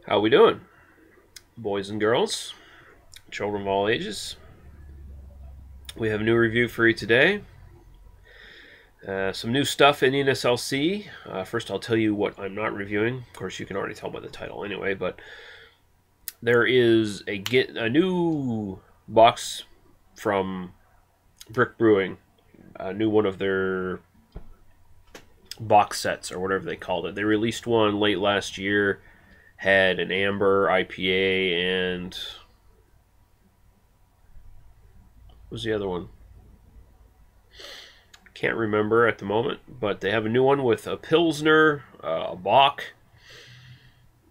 How we doing, boys and girls, children of all ages? We have a new review for you today. Some new stuff in NSLC. First, I'll tell you what I'm not reviewing. Of course, you can already tell by the title anyway, but there is a new box from Brick Brewing, a new one of their box sets, or whatever they called it. They released one late last year, had an amber IPA and what was the other one? Can't remember at the moment, but they have a new one with a Pilsner, a Bock,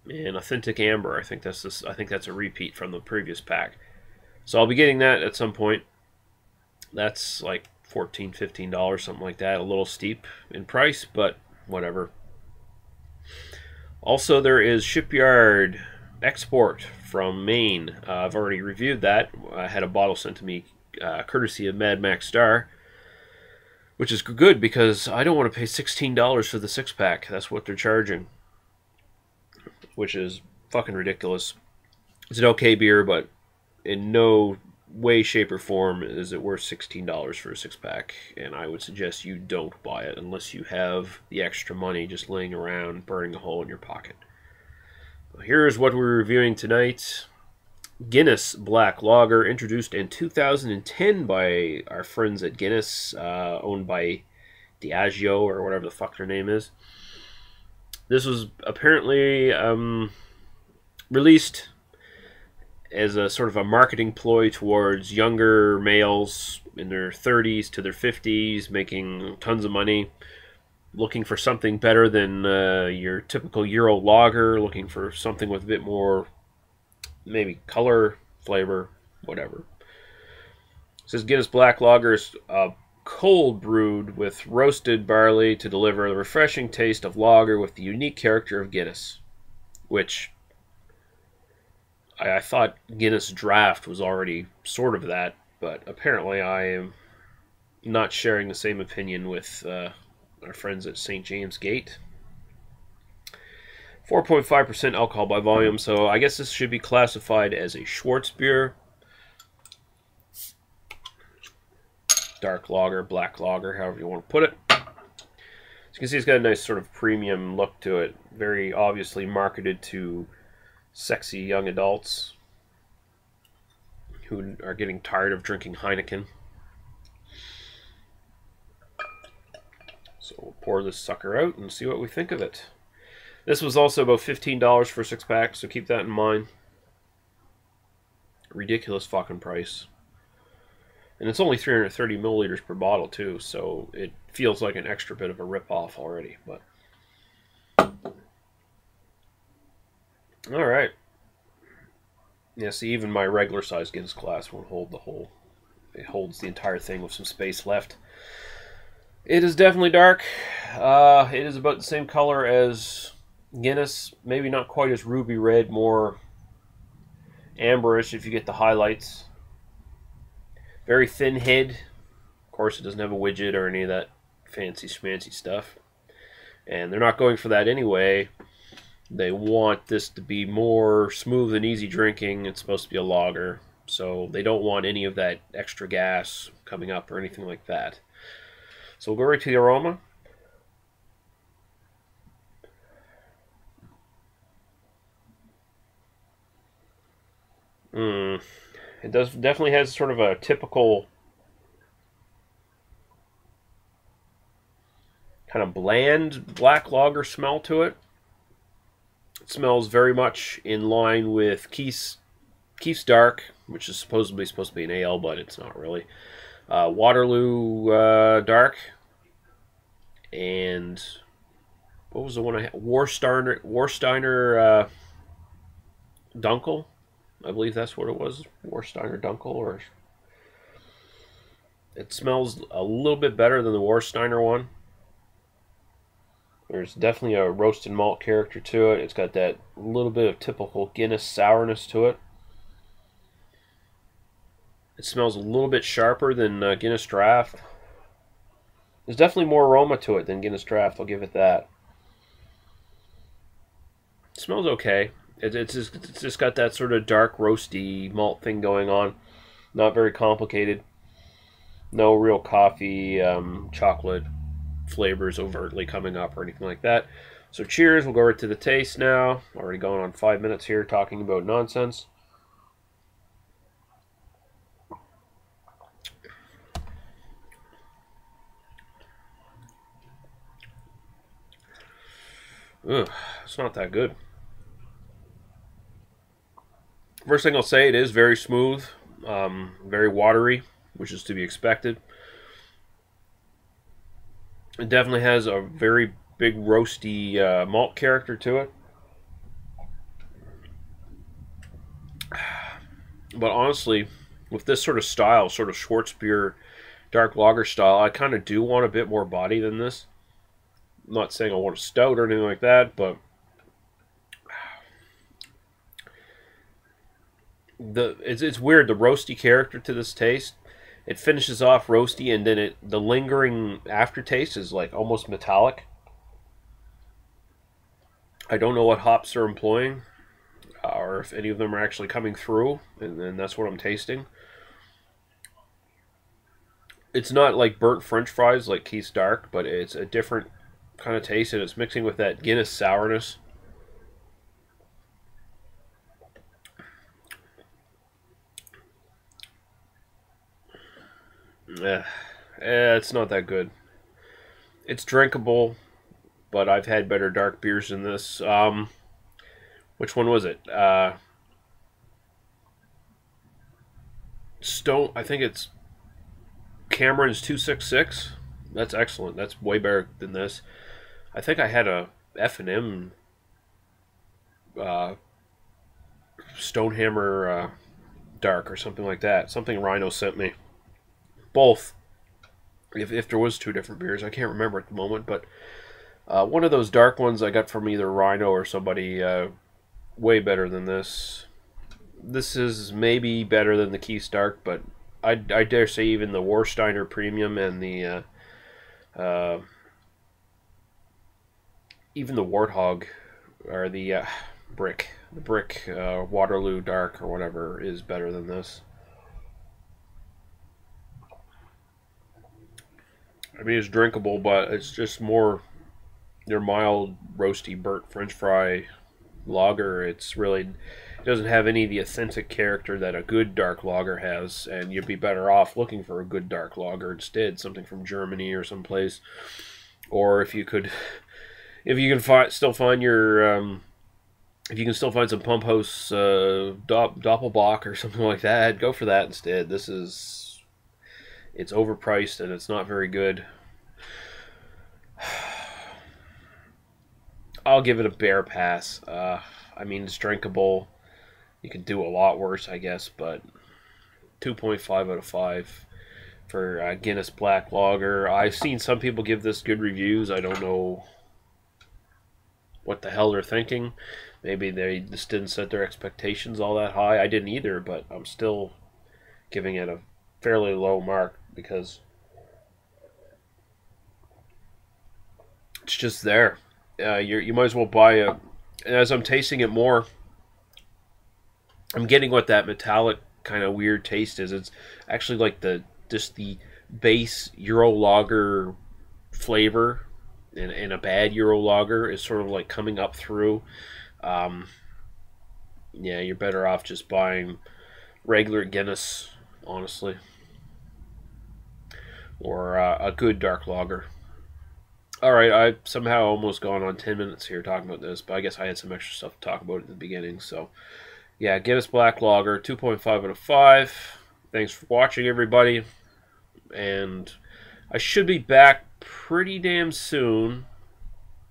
and authentic amber. I think that's a repeat from the previous pack. So I'll be getting that at some point. That's like $14, $15, something like that. A little steep in price, but whatever. Also, there is Shipyard Export from Maine. I've already reviewed that. I had a bottle sent to me courtesy of Mad Max Star, which is good because I don't want to pay $16 for the 6-pack. That's what they're charging, which is fucking ridiculous. It's an okay beer, but in no way, shape, or form is it worth $16 for a 6-pack, and I would suggest you don't buy it unless you have the extra money just laying around burning a hole in your pocket. Here's what we're reviewing tonight. Guinness Black Lager, introduced in 2010 by our friends at Guinness, owned by Diageo, or whatever the fuck their name is. This was apparently released as a sort of a marketing ploy towards younger males in their 30s to their 50s, making tons of money, looking for something better than your typical Euro lager, looking for something with a bit more maybe color, flavor, whatever. It says Guinness Black Lager is cold brewed with roasted barley to deliver a refreshing taste of lager with the unique character of Guinness, which I thought Guinness Draft was already sort of that, but apparently I am not sharing the same opinion with our friends at St. James Gate. 4.5% alcohol by volume, so I guess this should be classified as a Schwarz beer. Dark lager, black lager, however you want to put it. As you can see, it's got a nice sort of premium look to it. Very obviously marketed to sexy young adults who are getting tired of drinking Heineken. So we'll pour this sucker out and see what we think of it. This was also about $15 for a 6-pack, so keep that in mind. Ridiculous fucking price. And it's only 330 milliliters per bottle, too, so it feels like an extra bit of a rip-off already. But alright. Yeah, see, even my regular-sized Guinness glass won't hold the whole... It holds the entire thing with some space left. It is definitely dark. It is about the same color as Guinness, maybe not quite as ruby red, more amberish if you get the highlights. Very thin head. Of course, it doesn't have a widget or any of that fancy schmancy stuff. And they're not going for that anyway. They want this to be more smooth and easy drinking. It's supposed to be a lager, so they don't want any of that extra gas coming up or anything like that. So we'll go right to the aroma. It definitely has sort of a typical kind of bland black lager smell to it. It smells very much in line with Keith's Dark, which is supposed to be an ale, but it's not really. Waterloo Dark, and what was the one I had? Warsteiner Dunkel. I believe that's what it was. Warsteiner Dunkel, or it smells a little bit better than the Warsteiner one. There's definitely a roasted malt character to it. It's got that little bit of typical Guinness sourness to it. It smells a little bit sharper than Guinness Draft. There's definitely more aroma to it than Guinness Draft, I'll give it that. It smells okay. It's just got that sort of dark roasty malt thing going on. Not very complicated. No real coffee, chocolate flavors overtly coming up or anything like that. So cheers. We'll go right to the taste now. Already going on 5 minutes here talking about nonsense. Ugh, it's not that good. First thing I'll say, it is very smooth, very watery, which is to be expected. It definitely has a very big roasty malt character to it. But honestly, with this sort of style, sort of Schwarzbier dark lager style, I kind of do want a bit more body than this. I'm not saying I want a stout or anything like that, but it's weird, the roasty character to this taste. It finishes off roasty, and then the lingering aftertaste is like almost metallic. I don't know what hops they're employing, or if any of them are actually coming through, and that's what I'm tasting. It's not like burnt French fries like Keith's Dark, but it's a different kind of taste, and it's mixing with that Guinness sourness. It's not that good. It's drinkable, but I've had better dark beers than this. Which one was it? Stone. I think it's Cameron's 266. That's excellent. That's way better than this. I think I had a F&M Stonehammer Dark or something like that. Something Rhino sent me. Both. If there was two different beers, I can't remember at the moment, but one of those dark ones I got from either Rhino or somebody, way better than this. This is maybe better than the Keith's Dark, but I dare say even the Warsteiner Premium and the even the Warthog or the Brick Waterloo Dark or whatever is better than this. I mean, it's drinkable, but it's just more your mild, roasty, burnt French fry lager. It doesn't have any of the authentic character that a good dark lager has, and you'd be better off looking for a good dark lager instead, something from Germany or someplace. Or if you can still find some Pump House Doppelbock or something like that, go for that instead. It's overpriced and it's not very good. I'll give it a bare pass. I mean, it's drinkable. You can do a lot worse, I guess, but 2.5 out of 5 for Guinness Black Lager. I've seen some people give this good reviews. I don't know what the hell they're thinking. Maybe they just didn't set their expectations all that high. I didn't either, but I'm still giving it a fairly low mark because it's just there. You might as well buy it. And as I'm tasting it more, I'm getting what that metallic kind of weird taste is. It's actually like the base Euro lager flavor, and a bad Euro lager is sort of like coming up through. Yeah, you're better off just buying regular Guinness, honestly, or a good dark lager. Alright, I've somehow almost gone on 10 minutes here talking about this, but I guess I had some extra stuff to talk about at the beginning. So, yeah, Guinness Black Lager, 2.5 out of 5. Thanks for watching, everybody. And I should be back pretty damn soon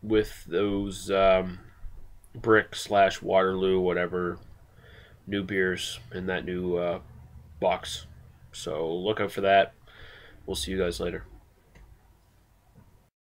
with those Brick/Waterloo, whatever, new beers in that new box. So look out for that. We'll see you guys later.